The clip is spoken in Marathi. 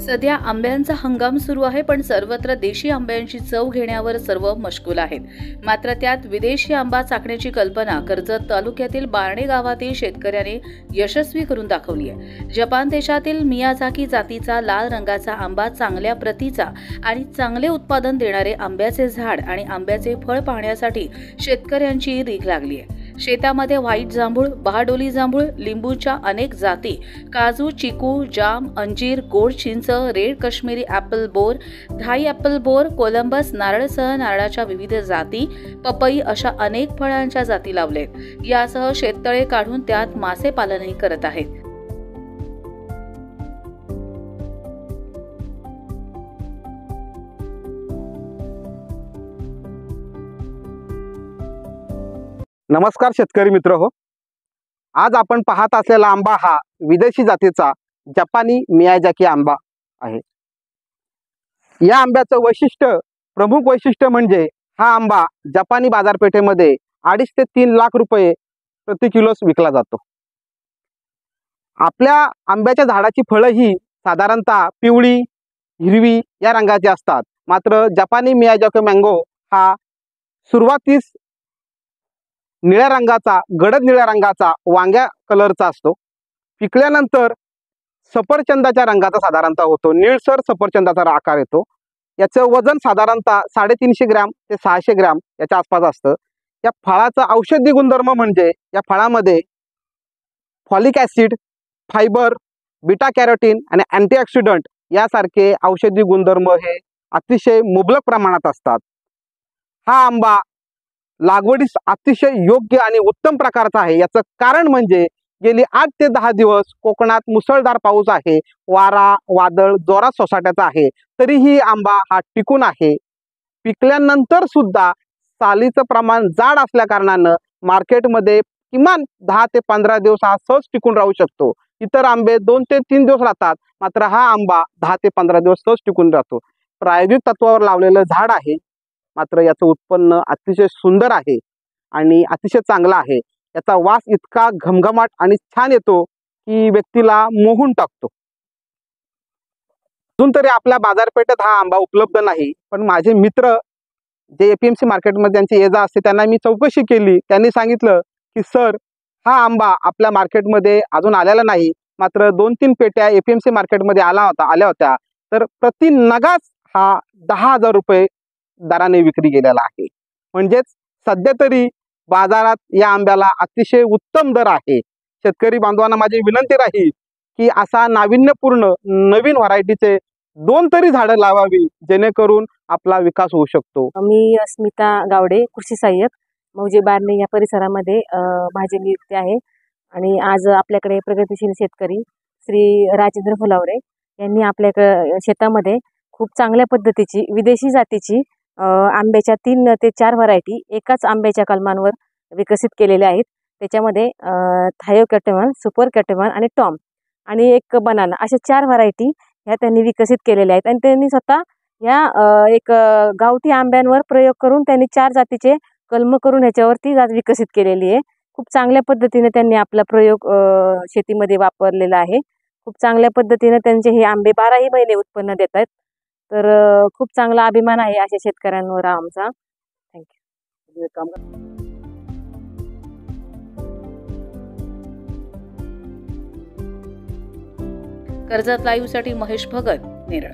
सध्या आंब्यांचा हंगाम सुरू आहे, पण सर्वत्र देशी आंब्यांची चव घेण्यावर सर्व मशगूल आहेत. मात्र त्यात विदेशी आंबा चाखण्याची कल्पना कर्जत तालुक्यातील बारणे गावातील शेतकऱ्याने यशस्वी करून दाखवली आहे. जपान देशातील मियाझाकी जातीचा लाल रंगाचा आंबा, चांगल्या प्रतीचा आणि चांगले उत्पादन देणारे आंब्याचे झाड आणि आंब्याचे फळ पाहण्यासाठी शेतकऱ्यांची रीघ लागली आहे. शेतामध्ये व्हाईट जांभूळ, बहाडोली जांभूळ, लिंबूच्या अनेक जाती, काजू, चिकू, जाम, अंजीर, गोड चिंच, रेड काश्मीरी ॲपल बोर, थाई ॲपल बोर, कोलंबस नारळसह नारळाच्या विविध जाती, पपई अशा अनेक फळांच्या जाती लावलेत. यासह शेततळे काढून त्यात मासे पालनही करत आहेत. नमस्कार शेतकरी मित्र हो, आज आपण पाहत असलेला आंबा हा विदेशी जातीचा जपानी मियाझाकी आंबा आहे. या आंब्याचं प्रमुख वैशिष्ट्य म्हणजे हा आंबा जपानी बाजारपेठेमध्ये 2.5 ते 3 लाख रुपये प्रति किलोस विकला जातो. आपल्या आंब्याच्या झाडाची फळं ही साधारणतः पिवळी, हिरवी या रंगाची असतात. मात्र जपानी मियाझाकी मँगो हा सुरुवातीस निळ्या रंगाचा, गडद निळ्या रंगाचा, वांग्या कलरचा असतो. पिकल्यानंतर सफरचंदाच्या रंगाचा साधारणतः होतो. निळसर सफरचंदाचा आकार येतो. याचं वजन साधारणतः 350 ग्रॅम ते 600 ग्रॅम याच्या आसपास असतं. या फळाचा औषधी गुणधर्म म्हणजे या फळामध्ये folic acid, fibre, beta carotene आणि अँटीऑक्सिडंट यासारखे औषधी गुणधर्म हे अतिशय मुबलक प्रमाणात असतात. हा आंबा लागवडीस अतिशय योग्य आणि उत्तम प्रकारचा आहे. याचं कारण म्हणजे गेली 8 ते 10 दिवस कोकणात मुसळधार पाऊस आहे, वारा, वादळ जोरात सोसाट्याचा आहे, तरीही आंबा हा टिकून आहे. पिकल्यानंतर सुद्धा सालीचं प्रमाण जाड असल्या कारणानं मार्केटमध्ये किमान 10 ते 15 दिवस हा सहज टिकून राहू शकतो. इतर आंबे 2 ते 3 दिवस राहतात, मात्र हा आंबा 10 ते 15 दिवस सहज टिकून राहतो. प्रायोगिक तत्वावर लावलेलं झाड आहे, मात्र याचं उत्पन्न अतिशय सुंदर आहे आणि अतिशय चांगला आहे. याचा वास इतका घमघमाट आणि छान येतो की व्यक्तीला मोहून टाकतो. अजून तरी आपल्या बाजारपेठेत हा आंबा उपलब्ध नाही, पण माझे मित्र जे APMC मार्केटमध्ये त्यांची ये जा असते त्यांना मी चौकशी केली. त्यांनी सांगितलं की सर, हा आंबा आपल्या मार्केटमध्ये अजून आलेला नाही, मात्र 2-3 पेट्या APMC मार्केटमध्ये आल्या होत्या, तर प्रति नगास हा 10,000 रुपये दराने विक्री गेलेला आहे. म्हणजेच सध्या तरी बाजारात या आंब्याला अतिशय उत्तम दर आहे. शेतकरी बांधवांना माझी विनंती राहील की असा नाविन्यपूर्ण नवीन व्हरायटीचे 2 तरी झाडं लावावी, जेणेकरून आपला विकास होऊ शकतो. मी अस्मिता गावडे, कृषी सहाय्यक, मौजे बारणे या परिसरामध्ये माझी नियुक्ती आहे. आणि आज आपल्याकडे प्रगतिशील शेतकरी श्री राजेंद्र फुलावरे यांनी आपल्या शेतामध्ये खूप चांगल्या पद्धतीची विदेशी जातीची आंब्याच्या 3 ते 4 व्हरायटी एकाच आंब्याच्या कलमांवर विकसित केलेल्या आहेत. त्याच्यामध्ये थायो कॅटेमन, सुपर कॅटेमन आणि टॉम आणि एक बनाना अशा 4 व्हरायटी ह्या त्यांनी विकसित केलेल्या आहेत. आणि त्यांनी स्वतः ह्या एक गावठी आंब्यांवर प्रयोग करून त्यांनी 4 जातीचे कलम करून ह्याच्यावरती जात विकसित केलेली आहे. खूप चांगल्या पद्धतीने त्यांनी आपला प्रयोग शेतीमध्ये वापरलेला आहे. खूप चांगल्या पद्धतीने त्यांचे हे आंबे 12ही महिने उत्पन्न देत आहेत. तर खूप चांगला अभिमान आहे अशा शेतकऱ्यांवर आमचा. थँक्यू. कर्जत लाईव्हसाठी महेश भगत, नेरळ.